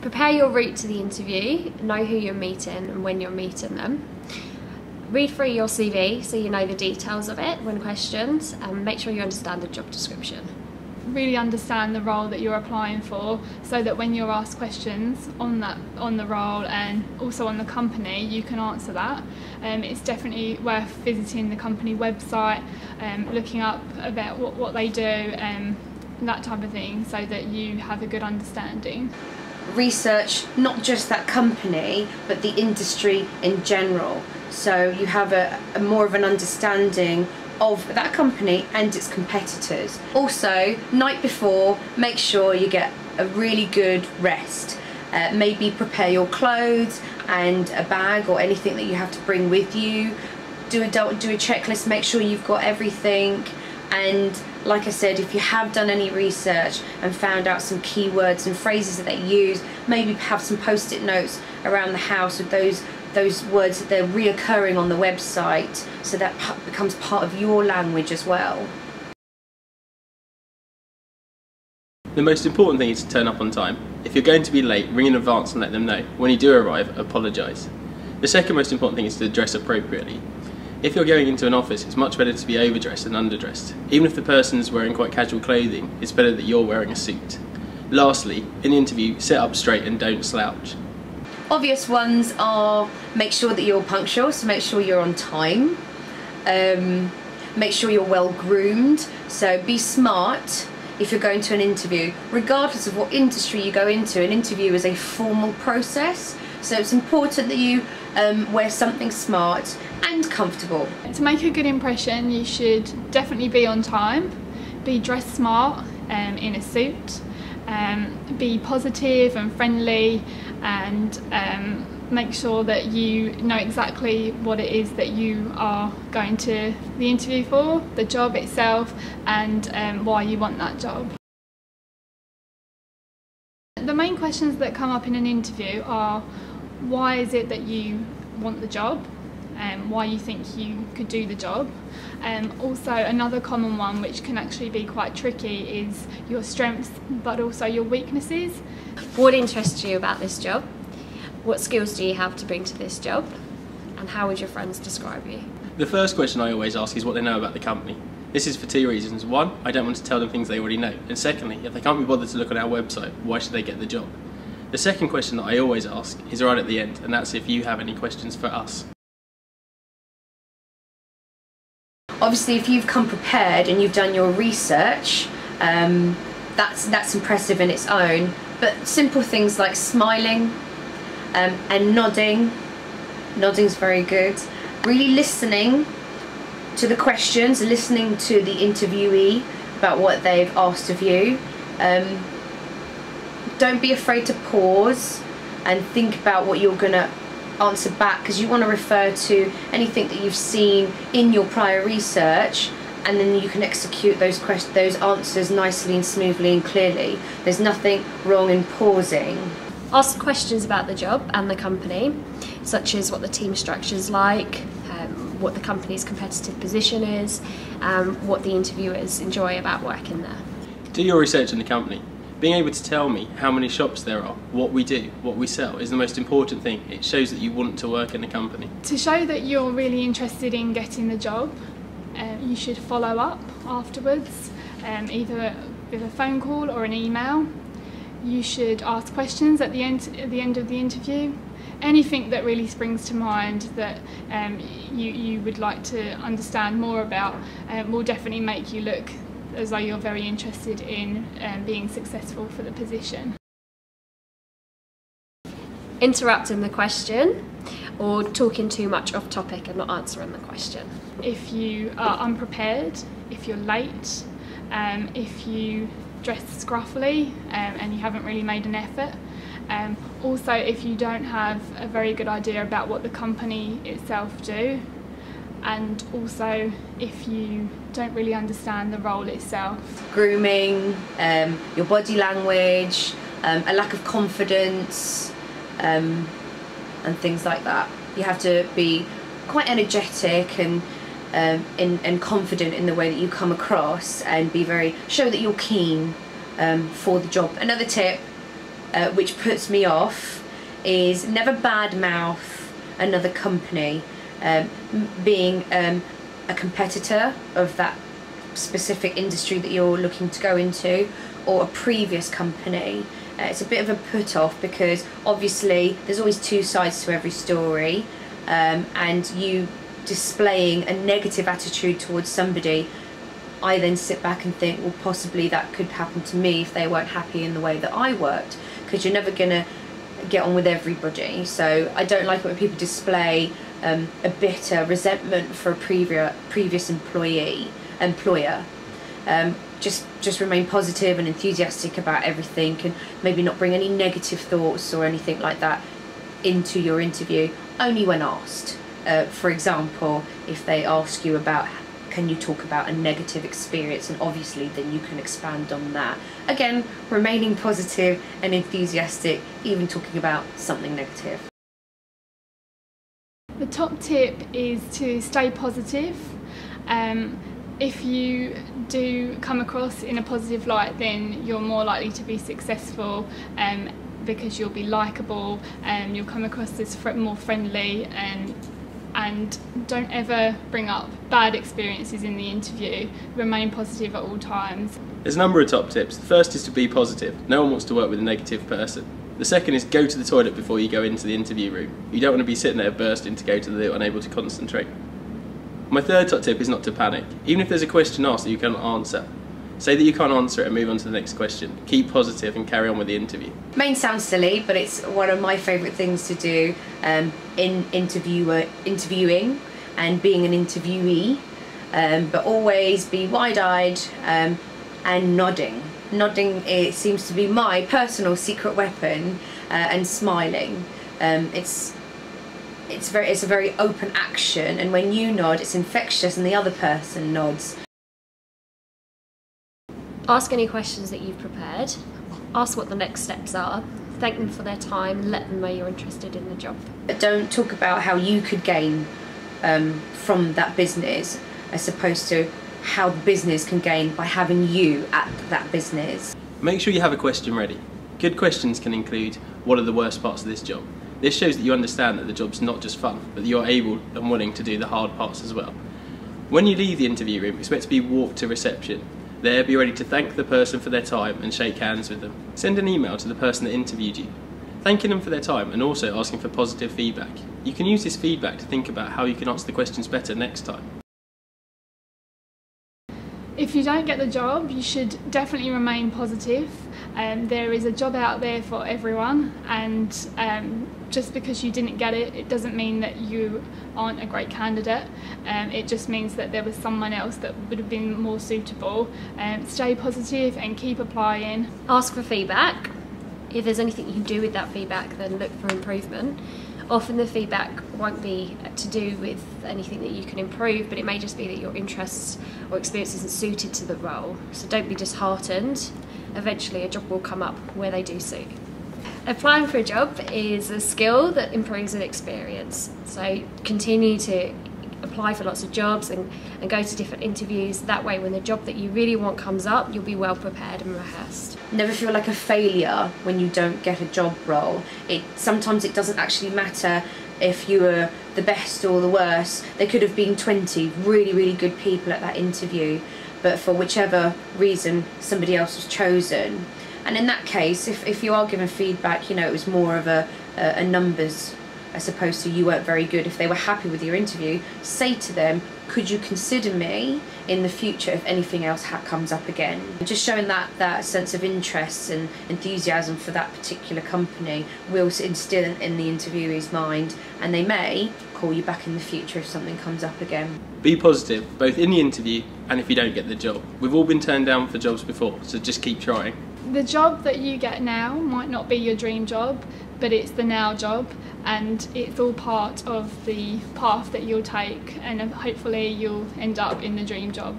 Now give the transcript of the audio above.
Prepare your route to the interview, know who you're meeting and when you're meeting them. Read through your CV so you know the details of it when questioned, and make sure you understand the job description. Really understand the role that you're applying for, so that when you're asked questions on the role and also on the company, you can answer that. It's definitely worth visiting the company website, looking up about what they do, that type of thing, so that you have a good understanding. Research not just that company but the industry in general, so you have a more of an understanding of that company and its competitors. Also, night before, make sure you get a really good rest. Maybe prepare your clothes and a bag or anything that you have to bring with you. Do a checklist, make sure you've got everything. And like I said, if you have done any research and found out some keywords and phrases that they use, maybe have some post-it notes around the house with those words that they're reoccurring on the website, so that becomes part of your language as well. The most important thing is to turn up on time. If you're going to be late, ring in advance and let them know. When you do arrive, apologise. The second most important thing is to dress appropriately. If you're going into an office, it's much better to be overdressed than underdressed. Even if the person's wearing quite casual clothing, it's better that you're wearing a suit. Lastly, in the interview, sit up straight and don't slouch. Obvious ones are make sure that you're punctual, so make sure you're on time. Make sure you're well groomed, so be smart if you're going to an interview. Regardless of what industry you go into, an interview is a formal process, so it's important that you wear something smart and comfortable. To make a good impression, you should definitely be on time, be dressed smart in a suit, be positive and friendly, and make sure that you know exactly what it is that you are going to the interview for, the job itself, and why you want that job. The main questions that come up in an interview are: why is it that you want the job? Why you think you could do the job. Also, another common one which can actually be quite tricky is your strengths but also your weaknesses. What interests you about this job? What skills do you have to bring to this job? And how would your friends describe you? The first question I always ask is what they know about the company. This is for two reasons. One, I don't want to tell them things they already know. And secondly, if they can't be bothered to look on our website, why should they get the job? The second question that I always ask is right at the end, and that's if you have any questions for us. Obviously, if you've come prepared and you've done your research, that's impressive in its own. But simple things like smiling and nodding. Nodding's very good. Really listening to the questions, listening to the interviewee about what they've asked of you. Don't be afraid to pause and think about what you're going to answer back, because you want to refer to anything that you've seen in your prior research, and then you can execute those answers nicely and smoothly and clearly. There's nothing wrong in pausing. Ask questions about the job and the company, such as what the team structure is like, what the company's competitive position is, what the interviewers enjoy about working there. Do your research on the company. Being able to tell me how many shops there are, what we do, what we sell is the most important thing. It shows that you want to work in the company. To show that you're really interested in getting the job, you should follow up afterwards, either with a phone call or an email. You should ask questions at the end of the interview. Anything that really springs to mind that you would like to understand more about will definitely make you look as though you're very interested in being successful for the position. Interrupting the question or talking too much off topic and not answering the question. If you are unprepared, if you're late, if you dress scruffily and you haven't really made an effort. Also, if you don't have a very good idea about what the company itself do, and also if you don't really understand the role itself. Grooming, your body language, a lack of confidence, and things like that. You have to be quite energetic and confident in the way that you come across, and show that you're keen for the job. Another tip: which puts me off, is never badmouth another company, being a competitor of that specific industry that you're looking to go into, or a previous company. It's a bit of a put off, because obviously there's always two sides to every story, and you displaying a negative attitude towards somebody, I then sit back and think, well, possibly that could happen to me if they weren't happy in the way that I worked, because you're never going to get on with everybody. So I don't like it when people display a bitter resentment for a previous employer. Just remain positive and enthusiastic about everything, and maybe not bring any negative thoughts or anything like that into your interview, only when asked. For example, if they ask you about, can you talk about a negative experience, and obviously then you can expand on that. Again, remaining positive and enthusiastic, even talking about something negative. The top tip is to stay positive. If you do come across in a positive light, then you're more likely to be successful, because you'll be likeable, and you'll come across as more friendly, and don't ever bring up bad experiences in the interview. Remain positive at all times. There's a number of top tips. The first is to be positive. No one wants to work with a negative person. The second is go to the toilet before you go into the interview room. You don't want to be sitting there bursting to go to the loo, unable to concentrate. My third top tip is not to panic. Even if there's a question asked that you cannot answer, say that you can't answer it and move on to the next question. Keep positive and carry on with the interview. May sound silly, but it's one of my favourite things to do in interviewing and being an interviewee, but always be wide-eyed and nodding. Nodding, it seems to be my personal secret weapon, and smiling. It's a very open action, and when you nod, it's infectious and the other person nods. Ask any questions that you've prepared. Ask what the next steps are. Thank them for their time. Let them know you're interested in the job. But don't talk about how you could gain from that business, as opposed to how the business can gain by having you at that business. Make sure you have a question ready. Good questions can include, what are the worst parts of this job? This shows that you understand that the job's not just fun, but that you're able and willing to do the hard parts as well. When you leave the interview room, expect to be walked to reception. There, be ready to thank the person for their time and shake hands with them. Send an email to the person that interviewed you, thanking them for their time and also asking for positive feedback. You can use this feedback to think about how you can answer the questions better next time. If you don't get the job, you should definitely remain positive. There is a job out there for everyone, and just because you didn't get it, it doesn't mean that you aren't a great candidate. It just means that there was someone else that would have been more suitable. Stay positive and keep applying. Ask for feedback. If there's anything you can do with that feedback, then look for improvement. Often the feedback won't be to do with anything that you can improve, but it may just be that your interests or experience isn't suited to the role. So don't be disheartened. Eventually a job will come up where they do suit. Applying for a job is a skill that improves with experience. So continue to apply for lots of jobs and go to different interviews. That way when the job that you really want comes up, you'll be well prepared and rehearsed. Never feel like a failure when you don't get a job role. Sometimes it doesn't actually matter if you were the best or the worst. There could have been 20 really, really good people at that interview, but for whichever reason somebody else was chosen. And in that case, if you are given feedback, it was more of a numbers as opposed to you weren't very good. If they were happy with your interview, say to them, could you consider me in the future if anything else comes up again? Just showing that sense of interest and enthusiasm for that particular company will instill in the interviewee's mind, and they may call you back in the future if something comes up again. Be positive, both in the interview and if you don't get the job. We've all been turned down for jobs before, so just keep trying. The job that you get now might not be your dream job, but it's the now job, and it's all part of the path that you'll take, and hopefully you'll end up in the dream job.